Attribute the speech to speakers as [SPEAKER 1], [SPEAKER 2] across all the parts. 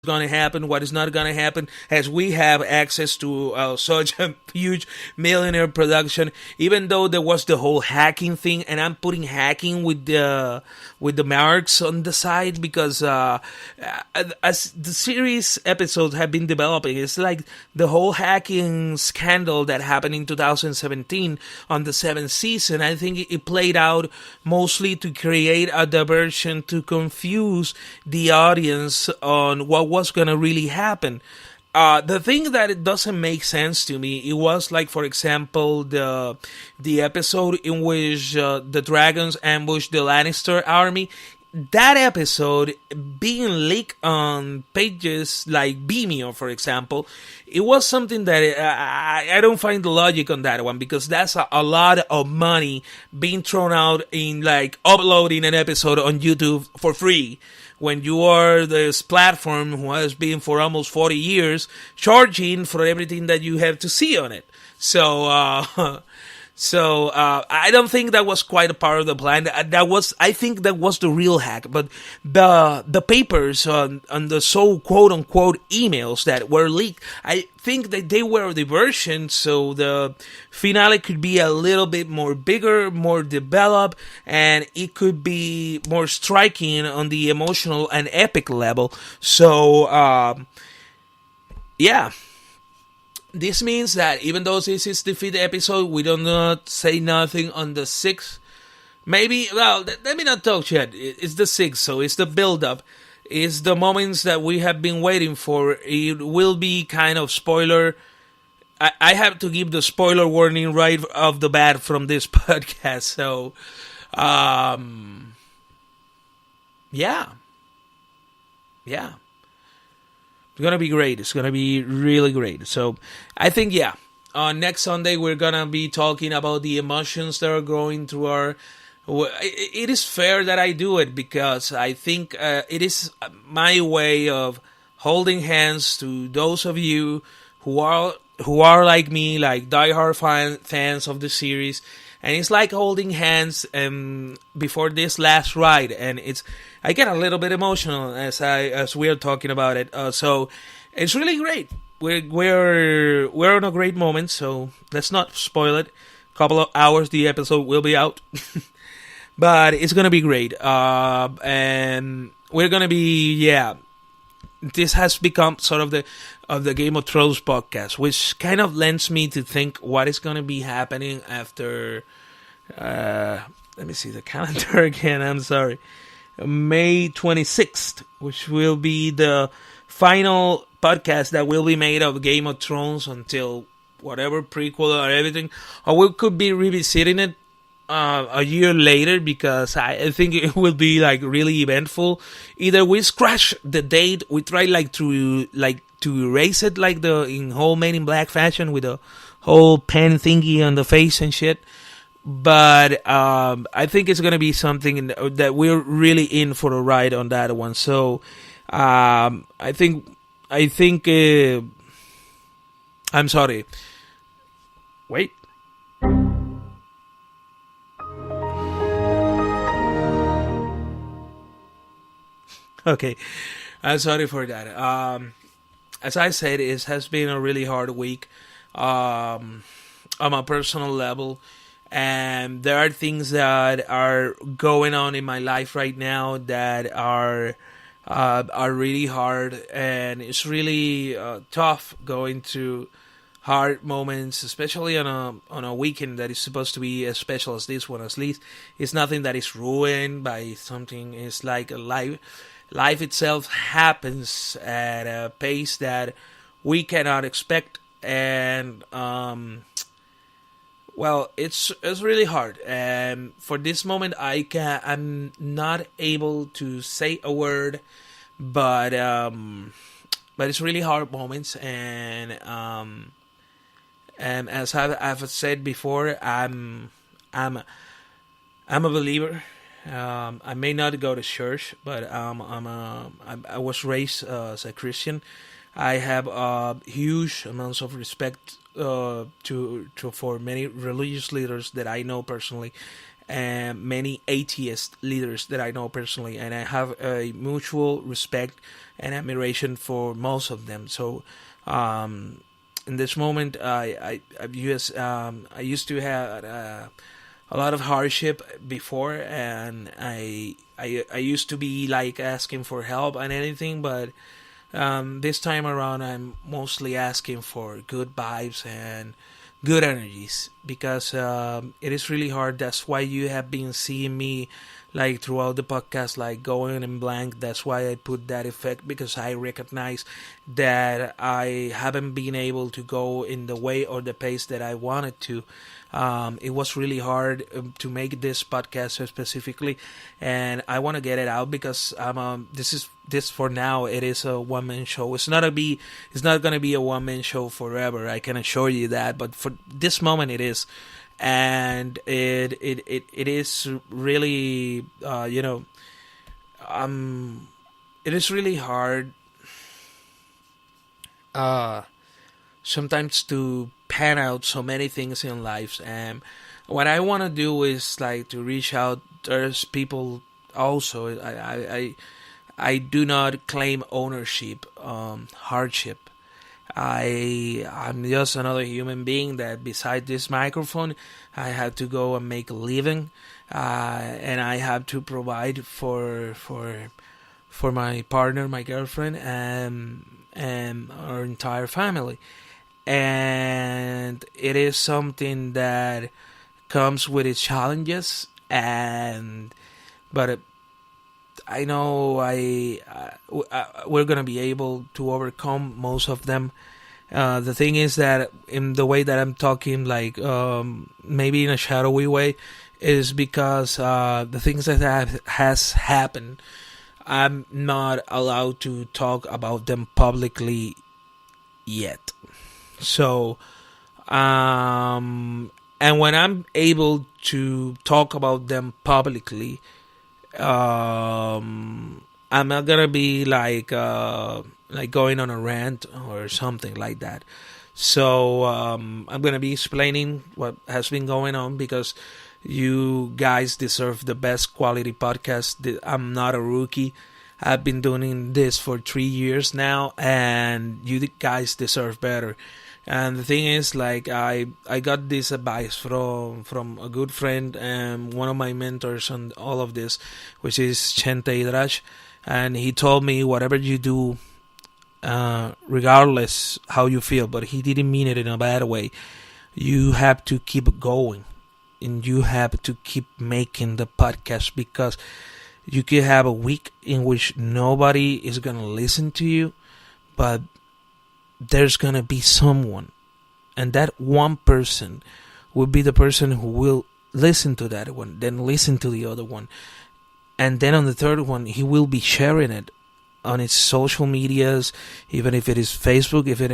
[SPEAKER 1] going to happen, what is not going to happen, as we have access to such a huge millionaire production. Even though there was the whole hacking thing, and I'm putting hacking with the marks on the side because as the series episodes have been developing, it's like the whole hacking scandal that happened in 2017 on the seventh season. I think it played out mostly to create a diversion to confuse the audience on what was going to really happen. The thing that it doesn't make sense to me, it was like, for example, the episode in which the dragons ambushed the Lannister army. That episode being leaked on pages like Vimeo, for example, it was something that I don't find the logic on that one, because that's a lot of money being thrown out in like uploading an episode on YouTube for free, when you are this platform who has been for almost 40 years charging for everything that you have to see on it. So I don't think that was quite a part of the plan. I think that was the real hack. But the papers on the so quote unquote emails that were leaked, I think that they were a diversion, so the finale could be a little bit more bigger, more developed, and it could be more striking on the emotional and epic level. So yeah. This means that even though this is the fifth episode, we do not say nothing on the sixth. Maybe, well, let me not talk yet. It's the sixth, so it's the build-up. It's the moments that we have been waiting for. It will be kind of spoiler. I have to give the spoiler warning right off the bat from this podcast. So, yeah. It's going to be great. It's going to be really great. So I think, yeah, next Sunday we're going to be talking about the emotions that are going through our... It is fair that I do it, because I think it is my way of holding hands to those of you who are like me, like diehard fans of the series. And it's like holding hands before this last ride, and I get a little bit emotional as we are talking about it. So it's really great. We're on a great moment. So let's not spoil it. Couple of hours, the episode will be out, but it's gonna be great. And we're gonna be This has become sort of the Game of Thrones podcast, which kind of lends me to think what is going to be happening after. Let me see the calendar again. I'm sorry, May 26th, which will be the final podcast that will be made of Game of Thrones until whatever prequel or everything, or we could be revisiting it a year later, because I think it will be like really eventful. Either we scratch the date, we try to erase it like in whole Men in Black fashion with a whole pen thingy on the face and shit. But I think it's gonna be something that we're really in for a ride on that one. So I think I'm sorry. Wait. Okay, I'm sorry for that. As I said, it has been a really hard week on a personal level, and there are things that are going on in my life right now that are really hard, and it's really tough going through hard moments, especially on a weekend that is supposed to be as special as this one. At least it's nothing that is ruined by something. It's like a life itself happens at a pace that we cannot expect, and well, it's really hard. And for this moment, I'm not able to say a word, but it's really hard moments, and as I've said before, I'm a believer. I may not go to church, but I was raised as a Christian. I have huge amounts of respect for many religious leaders that I know personally, many atheist leaders that I know personally, and I have a mutual respect and admiration for most of them. So in this moment, I used to have a lot of hardship before, and I used to be like asking for help and anything, but this time around, I'm mostly asking for good vibes and good energies, because it is really hard. That's why you have been seeing me like throughout the podcast, like going in blank. That's why I put that effect, because I recognize that I haven't been able to go in the way or the pace that I wanted to. It was really hard to make this podcast specifically, and I want to get it out, because this for now, it is a one man show. It's not gonna be a one man show forever. I can assure you that. But for this moment, it is, and it is really it is really hard sometimes to pan out so many things in life. And what I want to do is like to reach out. There's people also. I do not claim ownership, hardship. I'm just another human being that beside this microphone, I have to go and make a living, and I have to provide for my partner, my girlfriend, and our entire family. And it is something that comes with its challenges, but I know we're gonna be able to overcome most of them. The thing is that in the way that I'm talking, like maybe in a shadowy way, is because the things that has happened, I'm not allowed to talk about them publicly yet. So, and when I'm able to talk about them publicly, I'm not gonna be like going on a rant or something like that. So I'm gonna be explaining what has been going on, because you guys deserve the best quality podcast. I'm not a rookie. I've been doing this for 3 years now, and you guys deserve better. And the thing is, like, I got this advice from a good friend and one of my mentors on all of this, which is Chente Idrash, and he told me, whatever you do, regardless how you feel, but he didn't mean it in a bad way, you have to keep going, and you have to keep making the podcast, because you could have a week in which nobody is gonna listen to you, but there's gonna be someone, and that one person will be the person who will listen to that one, then listen to the other one, and then on the third one, he will be sharing it on his social medias, even if it is Facebook, if it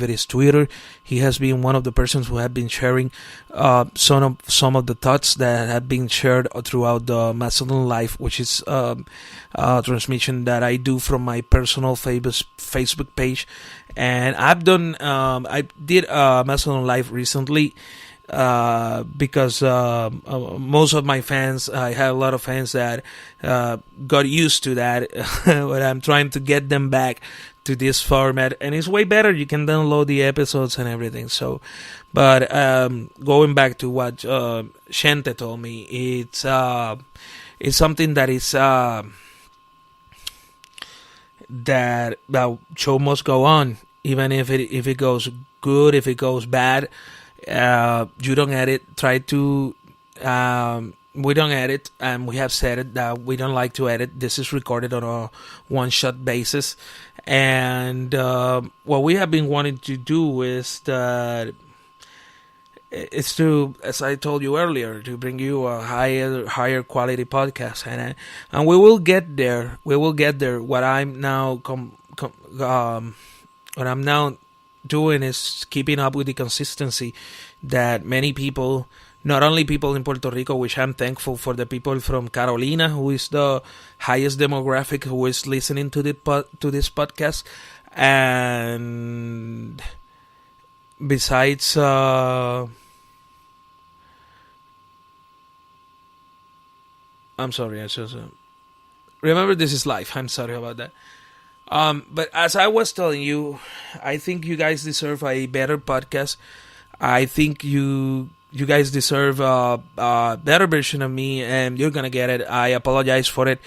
[SPEAKER 1] is Twitter. He has been one of the persons who have been sharing some of the thoughts that have been shared throughout the Macedon Live, which is a transmission that I do from my personal Facebook page. And I did Macedon Live recently, because most of my fans, I have a lot of fans that got used to that, but I'm trying to get them back to this format, and it's way better. You can download the episodes and everything. So, but going back to what Shente told me, it's something that is that show must go on, even if it goes good, if it goes bad. You don't edit. Try to. We don't edit, and we have said it that we don't like to edit. This is recorded on a one-shot basis, and what we have been wanting to do is that it's to, as I told you earlier, to bring you a higher quality podcast, and we will get there. We will get there. What I'm now doing is keeping up with the consistency that many people, not only people in Puerto Rico, which I'm thankful for, the people from Carolina, who is the highest demographic who is listening to this podcast, and besides I'm sorry. I just remember this is live. I'm sorry about that. But as I was telling you, I think you guys deserve a better podcast. I think you guys deserve a better version of me, and you're gonna get it. I apologize for it.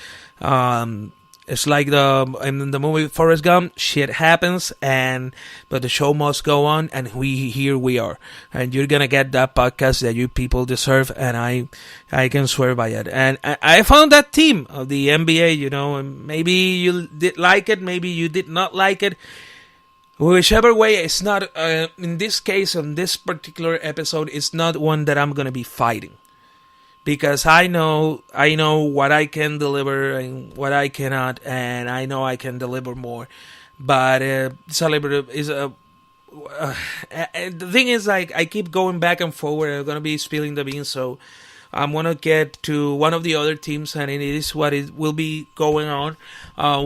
[SPEAKER 1] It's like in the movie Forrest Gump, shit happens, but the show must go on, and here we are, and you're gonna get that podcast that you people deserve, and I can swear by it. And I found that team of the NBA, and maybe you did like it, maybe you did not like it. Whichever way, it's not, in this case, on this particular episode, it's not one that I'm gonna be fighting. Because I know what I can deliver and what I cannot, and I know I can deliver more. But the thing is, like, I keep going back and forward. I'm gonna be spilling the beans, so I'm gonna get to one of the other teams, and it is what it will be going on.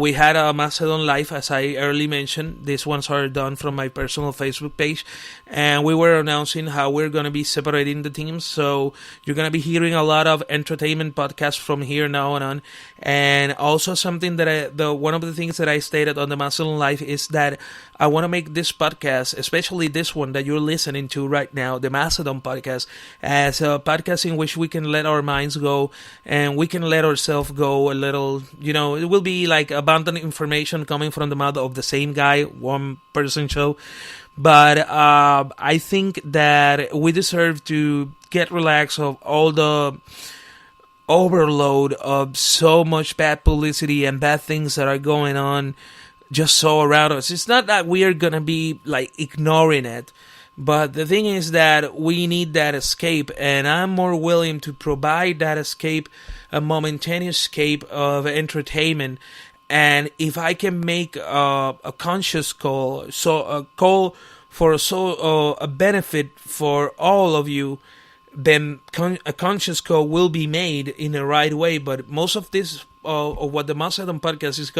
[SPEAKER 1] We had a Macedon live, as I early mentioned. These ones are done from my personal Facebook page, and we were announcing how we're gonna be separating the teams. So you're gonna be hearing a lot of entertainment podcasts from here now on. And also something that one of the things that I stated on the Macedon live is that I want to make this podcast, especially this one that you're listening to right now, the Macedon podcast, as a podcast in which we can let our minds go and we can let ourselves go a little. It will be like abundant information coming from the mouth of the same guy, one person show. But I think that we deserve to get relaxed of all the overload of so much bad publicity and bad things that are going on just so around us. It's not that we are gonna be like ignoring it, but the thing is that we need that escape, and I'm more willing to provide that escape, a momentary escape of entertainment. And if I can make a conscious call, so a call for a benefit for all of you, then a conscious call will be made in the right way. But most of this, of what the Macedon podcast is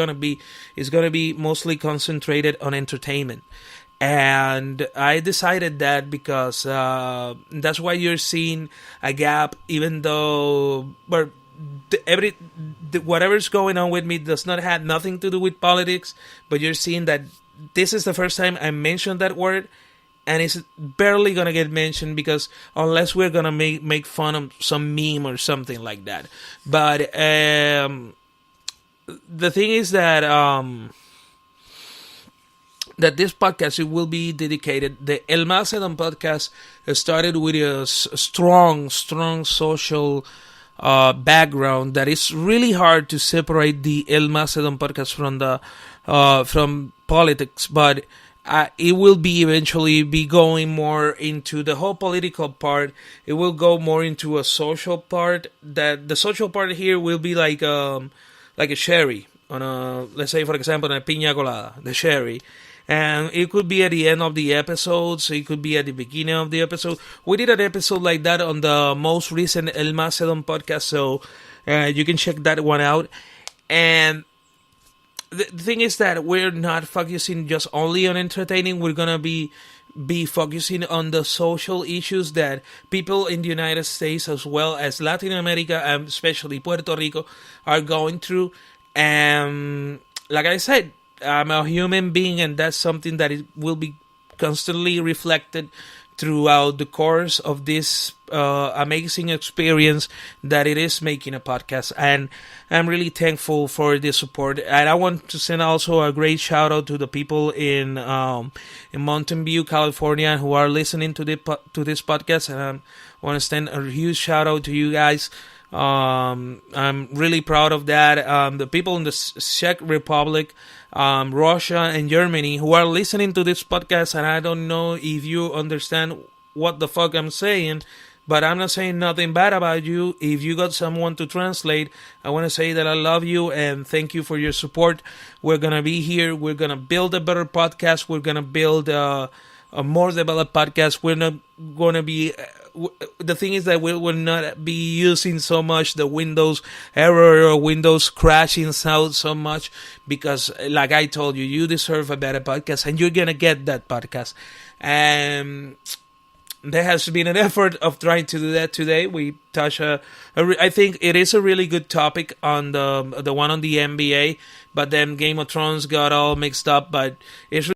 [SPEAKER 1] gonna be mostly concentrated on entertainment. And I decided that because that's why you're seeing a gap, even though whatever's going on with me does not have nothing to do with politics, but you're seeing that this is the first time I mentioned that word, and it's barely gonna get mentioned because unless we're gonna make fun of some meme or something like that. But the thing is that that this podcast, it will be dedicated. The El Macedon podcast started with a strong social background that is really hard to separate the El Macedon podcast from politics, but it will be eventually be going more into the whole political part. It will go more into a social part. That the social part here will be like a sherry on a, let's say for example, a piña colada, the sherry. And it could be at the end of the episode, so it could be at the beginning of the episode. We did an episode like that on the most recent El Macedon podcast, so you can check that one out. And the thing is that we're not focusing just only on entertaining. We're gonna be focusing on the social issues that people in the United States as well as Latin America and especially Puerto Rico are going through. And like I said, I'm a human being, and that's something that it will be constantly reflected throughout the course of this amazing experience that it is making a podcast. And I'm really thankful for the support. And I want to send also a great shout out to the people in Mountain View, California, who are listening to this podcast. And I want to send a huge shout out to you guys. I'm really proud of that. The people in the Czech Republic, Russia and Germany who are listening to this podcast, and I don't know if you understand what the fuck I'm saying, but I'm not saying nothing bad about you. If you got someone to translate, I want to say that I love you and thank you for your support. We're gonna be here. We're gonna build a better podcast. We're gonna build a more developed podcast. We're not gonna be the thing is that we will not be using so much the Windows error or Windows crashing out so much, because like I told you, you deserve a better podcast and you're gonna get that podcast. And there has been an effort of trying to do that today. We touch I think it is a really good topic on the one on the NBA, but then Game of Thrones got all mixed up. But it's